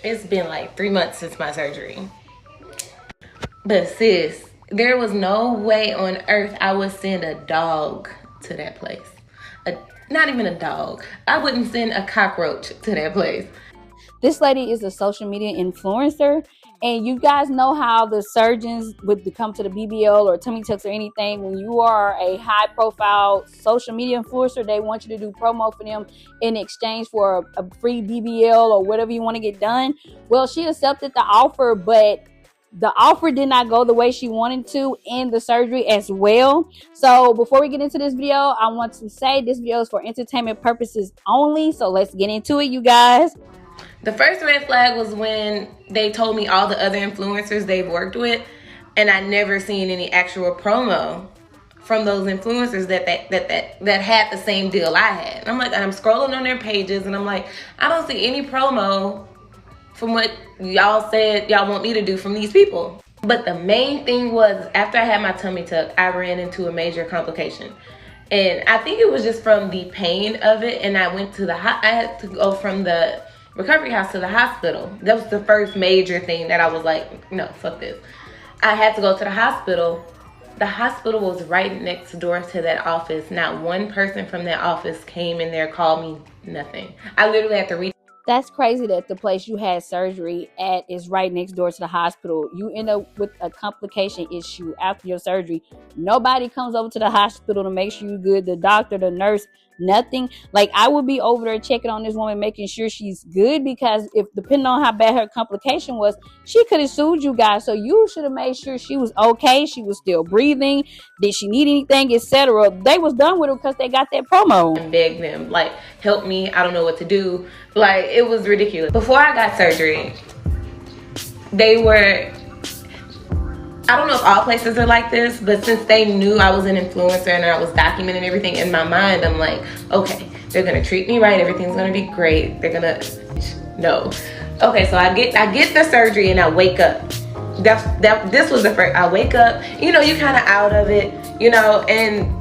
It's been like 3 months since my surgery. But sis, there was no way on earth I would send a dog to that place. Not even a dog. I wouldn't send a cockroach to that place. This lady is a social media influencer, and you guys know how the surgeons would come to the BBL or tummy tucks or anything. When you are a high profile social media influencer, they want you to do promo for them in exchange for a free BBL or whatever you want to get done. Well, she accepted the offer, but the offer did not go the way she wanted to in the surgery as well. So before we get into this video, I want to say this video is for entertainment purposes only. So let's get into it, you guys. The first red flag was when they told me all the other influencers they've worked with, and I never seen any actual promo from those influencers that had the same deal I had. And I'm like, I'm scrolling on their pages, and I'm like, I don't see any promo from what y'all said y'all want me to do from these people. But the main thing was, after I had my tummy tuck, I ran into a major complication. And I think it was just from the pain of it, and I had to go from the recovery house to the hospital. That was the first major thing that I was like, no, fuck this. I had to go to the hospital. The hospital was right next door to that office. Not one person from that office came in there, called me, nothing. I literally had to reach. That's crazy that the place you had surgery at is right next door to the hospital. You end up with a complication issue after your surgery. Nobody comes over to the hospital to make sure you're good. The doctor, the nurse, nothing. Like, I would be over there checking on this woman, making sure she's good, because if depending on how bad her complication was, she could have sued you guys. So you should have made sure she was okay, she was still breathing, did she need anything, etc. They was done with her because they got that promo. And begged them, like, help me, I don't know what to do. Like, it was ridiculous. Before I got surgery, they were, I don't know if all places are like this, but since they knew I was an influencer and I was documenting everything in my mind, I'm like, okay, they're gonna treat me right, everything's gonna be great. They're gonna, no. Okay, so I get the surgery and I wake up. This was the first, I wake up, you know, you kind of out of it, you know, and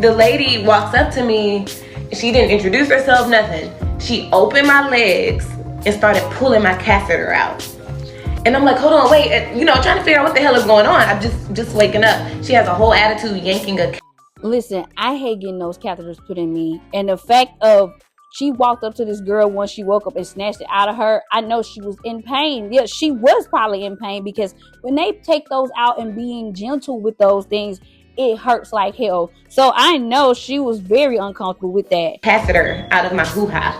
the lady walks up to me. She didn't introduce herself, nothing. She opened my legs and started pulling my catheter out. And I'm like, hold on, wait, you know, trying to figure out what the hell is going on. I'm just waking up. She has a whole attitude yanking a. Listen, I hate getting those catheters put in me. And the fact of she walked up to this girl once she woke up and snatched it out of her, I know she was in pain. Yeah, she was probably in pain, because when they take those out and being gentle with those things, it hurts like hell. So I know she was very uncomfortable with that Catheter out of my hoo-ha.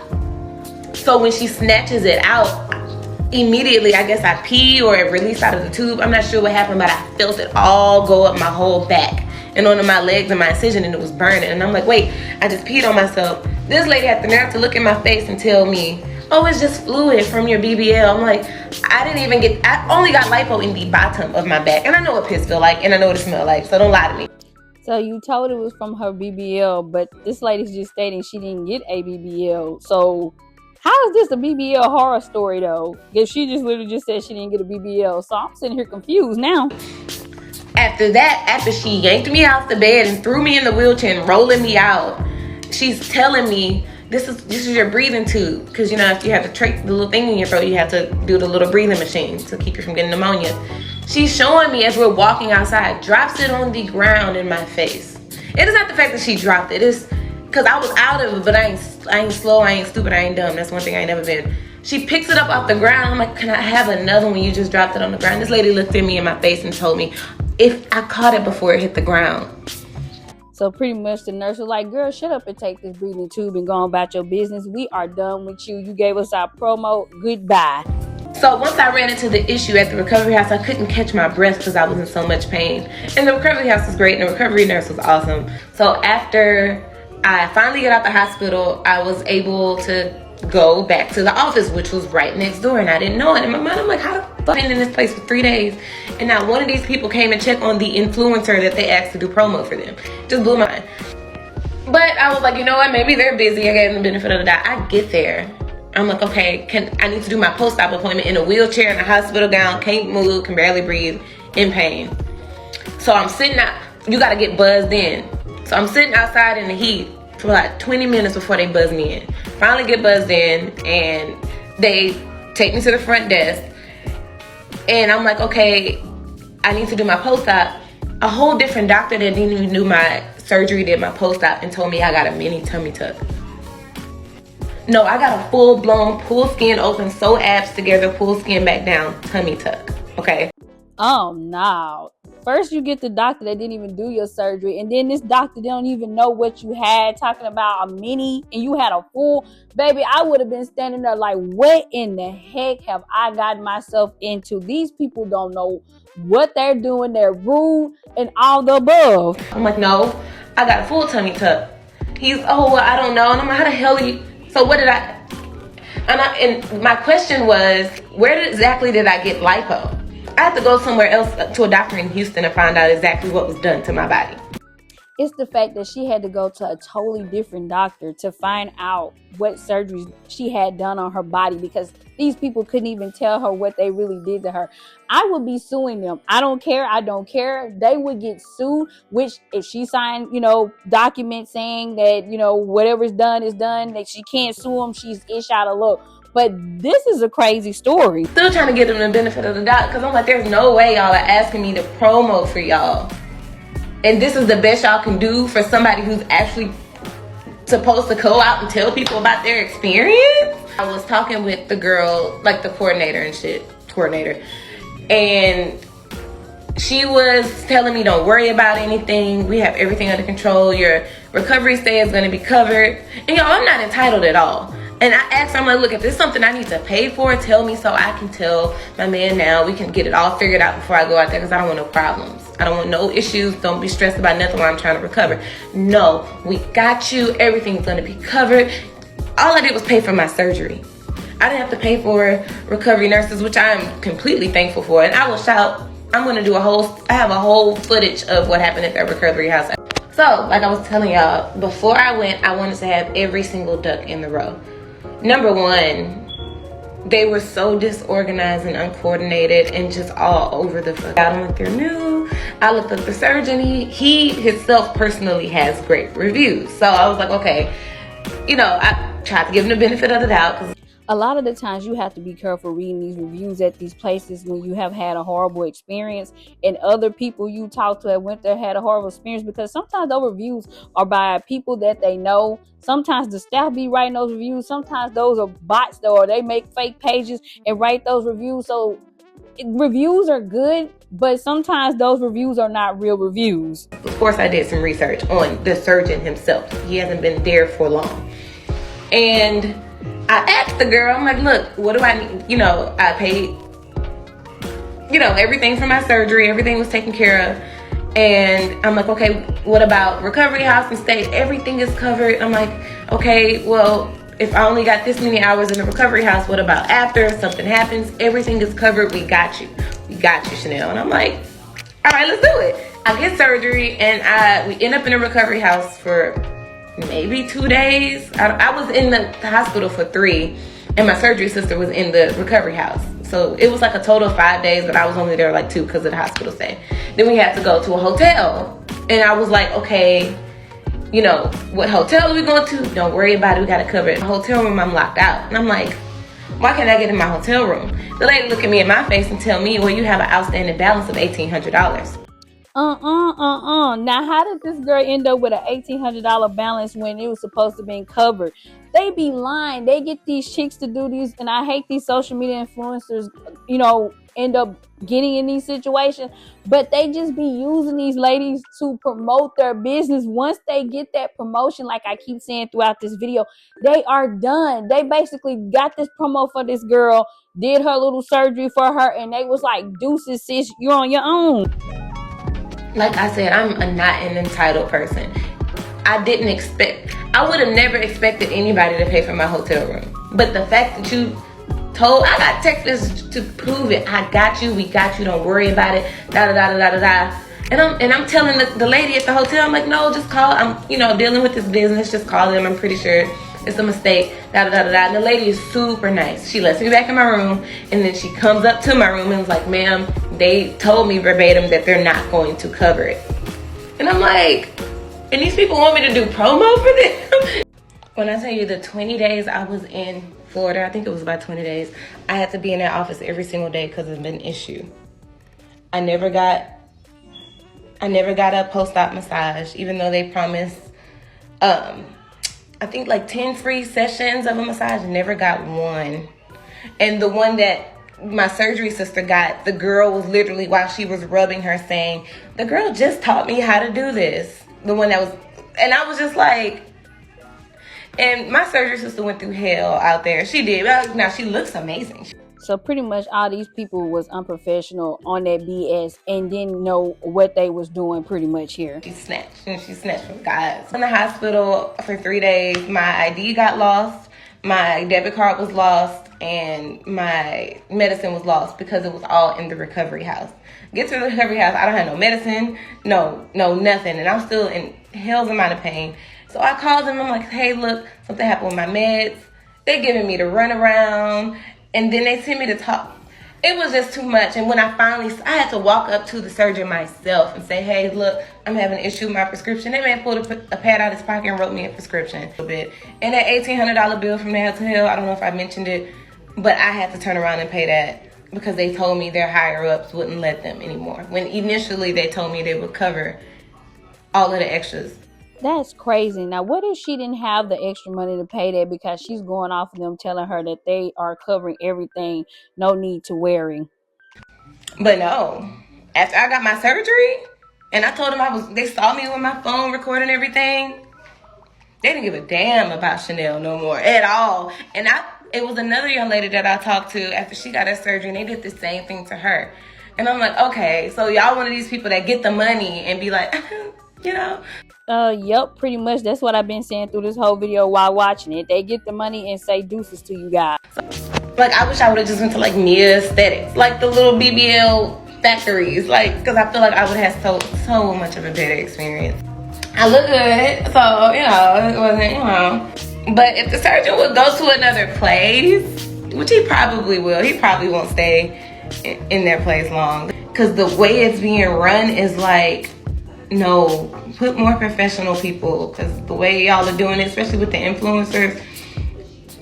So when she snatches it out, immediately, I guess I pee or it released out of the tube. I'm not sure what happened, but I felt it all go up my whole back and onto my legs and my incision, and it was burning. And I'm like, wait, I just peed on myself. This lady had the nerve to look in my face and tell me, oh, it's just fluid from your BBL. I'm like, I only got lipo in the bottom of my back. And I know what piss feel like, and I know what it smell like, so don't lie to me. So you told it was from her BBL, but this lady's just stating she didn't get a BBL. So how is this a BBL horror story though? If she just literally just said she didn't get a BBL. So I'm sitting here confused now. After that, after she yanked me out the bed and threw me in the wheelchair and rolling me out, she's telling me, this is your breathing tube. Because, you know, if you have the little thing in your throat, you have to do the little breathing machine to keep you from getting pneumonia. She's showing me as we're walking outside, drops it on the ground in my face. It is not the fact that she dropped it. It's because I was out of it, but I ain't slow, I ain't stupid, I ain't dumb. That's one thing I ain't never been. She picks it up off the ground. I'm like, can I have another one? You just dropped it on the ground. This lady looked at me in my face and told me if I caught it before it hit the ground. So pretty much the nurse was like, girl, shut up and take this breathing tube and go on about your business. We are done with you. You gave us our promo. Goodbye. So once I ran into the issue at the recovery house, I couldn't catch my breath because I was in so much pain. And the recovery house was great and the recovery nurse was awesome. So after I finally got out the hospital, I was able to go back to the office, which was right next door, and I didn't know it. In my mind, I'm like, how the fuck I've been in this place for 3 days, and not one of these people came and checked on the influencer that they asked to do promo for them. Just blew my mind. But I was like, you know what, maybe they're busy. I gave them the benefit of the doubt. I get there. I'm like, okay, I need to do my post-op appointment in a wheelchair, in a hospital gown, can't move, can barely breathe, in pain. So I'm sitting out, you gotta get buzzed in. So I'm sitting outside in the heat for like 20 minutes before they buzz me in. Finally get buzzed in, and they take me to the front desk. And I'm like, okay, I need to do my post-op. A whole different doctor that didn't even do my surgery did my post-op and told me I got a mini tummy tuck. No, I got a full-blown pull skin open, sew abs together, pull skin back down, tummy tuck. Okay. Oh no. First you get the doctor that didn't even do your surgery, and then this doctor don't even know what you had, talking about a mini and you had a full. Baby, I would have been standing there like, what in the heck have I gotten myself into? These people don't know what they're doing. They're rude and all the above. I'm like, no, I got a full tummy tuck. He's, oh, well, I don't know. And I'm like, how the hell are you? So what did I? And my question was, where exactly did I get lipo? I had to go somewhere else, to a doctor in Houston, to find out exactly what was done to my body. It's the fact that she had to go to a totally different doctor to find out what surgeries she had done on her body, because these people couldn't even tell her what they really did to her. I would be suing them. I don't care. I don't care. They would get sued, which if she signed, documents saying that, whatever's done is done, that she can't sue them, she's ish out of luck. But this is a crazy story. Still trying to give them the benefit of the doubt, because I'm like, there's no way y'all are asking me to promo for y'all. And this is the best y'all can do for somebody who's actually supposed to go out and tell people about their experience. I was talking with the girl, like the coordinator, and she was telling me, don't worry about anything. We have everything under control. Your recovery stay is going to be covered. And y'all, I'm not entitled at all. And I asked her, I'm like, look, if there's something I need to pay for, tell me so I can tell my man now. We can get it all figured out before I go out there, because I don't want no problems. I don't want no issues. Don't be stressed about nothing while I'm trying to recover. No, we got you. Everything's going to be covered. All I did was pay for my surgery. I didn't have to pay for recovery nurses, which I am completely thankful for. And I will shout, I'm going to do I have a whole footage of what happened at that recovery house. So, like I was telling y'all, before I went, I wanted to have every single duck in the row. Number one, they were so disorganized and uncoordinated and just all over the fuck. I don't think they're new. I looked up the surgeon. He himself personally has great reviews. So I was like, okay, I tried to give him the benefit of the doubt. A lot of the times you have to be careful reading these reviews at these places when you have had a horrible experience, and other people you talk to that went there had a horrible experience, because sometimes those reviews are by people that they know. Sometimes the staff be writing those reviews. Sometimes those are bots, or they make fake pages and write those reviews. So reviews are good, but sometimes those reviews are not real reviews. Of course, I did some research on the surgeon himself. He hasn't been there for long. And I asked the girl, I'm like, look, what do I need? I paid, everything for my surgery. Everything was taken care of. And I'm like, okay, what about recovery house and stay? Everything is covered. I'm like, okay, well, if I only got this many hours in the recovery house, what about after something happens? Everything is covered. We got you. We got you, Chanel. And I'm like, all right, let's do it. I get surgery, and we end up in a recovery house for maybe 2 days. I was in the hospital for 3, and my surgery sister was in the recovery house. So it was like a total of 5 days, but I was only there like 2 because of the hospital stay. Then we had to go to a hotel, and I was like, okay, what hotel are we going to? Don't worry about it. We got to cover it. The hotel room, I'm locked out. And I'm like, why can't I get in my hotel room? The lady look at me in my face and tell me, well, you have an outstanding balance of $1,800. Now, how did this girl end up with an $1,800 balance when it was supposed to be covered? They be lying. They get these chicks to do these, and I hate these social media influencers, end up getting in these situations, but they just be using these ladies to promote their business. Once they get that promotion, like I keep saying throughout this video, they are done. They basically got this promo for this girl, did her little surgery for her, and they was like, deuces, sis, you're on your own. Like I said, I'm not an entitled person. I would have never expected anybody to pay for my hotel room. But the fact that I got text messages to prove it. I got you, we got you, don't worry about it, da-da-da-da-da-da. And I'm telling the lady at the hotel, I'm like, no, just call. I'm, dealing with this business, just call them. I'm pretty sure it's a mistake, da-da-da-da-da. And the lady is super nice. She lets me back in my room, and then she comes up to my room and was like, ma'am, they told me verbatim that they're not going to cover it. And I'm like, and these people want me to do promo for them? When I tell you the 20 days I was in Florida. I think it was about 20 days. I had to be in that office every single day because of an issue. I never got a post-op massage, even though they promised, I think like 10 free sessions of a massage. Never got one. And the one that my surgery sister got, the girl was literally, while she was rubbing her, saying, the girl just taught me how to do this. The one that was, and I was just like, and my surgery sister went through hell out there. She did. Now she looks amazing. So pretty much all these people was unprofessional on that BS and didn't know what they was doing pretty much here. She snatched from guys. In the hospital for 3 days, my ID got lost, my debit card was lost, and my medicine was lost because it was all in the recovery house. Get to the recovery house, I don't have no medicine, no nothing, and I'm still in hell's amount of pain. So I called them, I'm like, hey, look, something happened with my meds. They're giving me the runaround. And then they sent me to talk. It was just too much. And when I had to walk up to the surgeon myself and say, hey, look, I'm having an issue with my prescription. That man pulled a pad out of his pocket and wrote me a prescription. And that $1,800 bill from the hotel, I don't know if I mentioned it, but I had to turn around and pay that because they told me their higher ups wouldn't let them anymore. When initially they told me they would cover all of the extras. That's crazy. Now, what if she didn't have the extra money to pay that because she's going off of them telling her that they are covering everything, no need to worry? But no, after I got my surgery and I told them they saw me with my phone recording everything, they didn't give a damn about Chanel no more at all. And it was another young lady that I talked to after she got her surgery, and they did the same thing to her. And I'm like, okay, so y'all one of these people that get the money and be like, you know. Yep, pretty much. That's what I've been saying through this whole video while watching it. They get the money and say deuces to you guys. Like, I wish I would have just went to like Mia Aesthetics, like the little BBL factories, like, because I feel like I would have so much of a better experience. I look good, so, it wasn't, But if the surgeon would go to another place, which he probably will, he probably won't stay in their place long. Because the way it's being run is like, no, put more professional people, because the way y'all are doing it, especially with the influencers,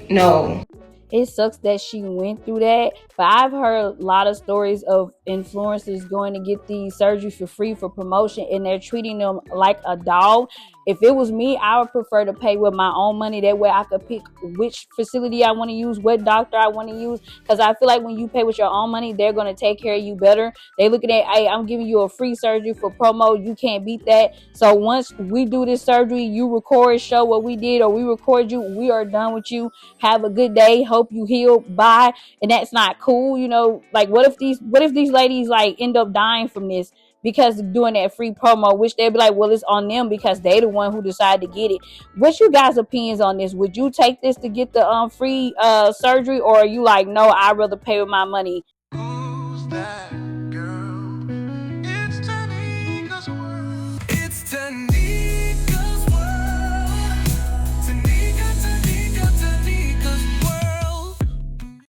no. It sucks that she went through that, but I've heard a lot of stories of influencers going to get these surgeries for free for promotion, and they're treating them like a dog. If it was me, I would prefer to pay with my own money. That way I could pick which facility I want to use, what doctor I want to use. Because I feel like when you pay with your own money, they're going to take care of you better. They looking at, hey, I'm giving you a free surgery for promo. You can't beat that. So once we do this surgery, you record, show what we did, or we record you, we are done with you. Have a good day. Hope you heal. Bye. And that's not cool. Like what if these ladies like end up dying from this because of doing that free promo, which they'd be like, well, it's on them because they the one who decided to get it. What's you guys' opinions on this? Would you take this to get the free surgery, or are you like, no, I'd rather pay with my money?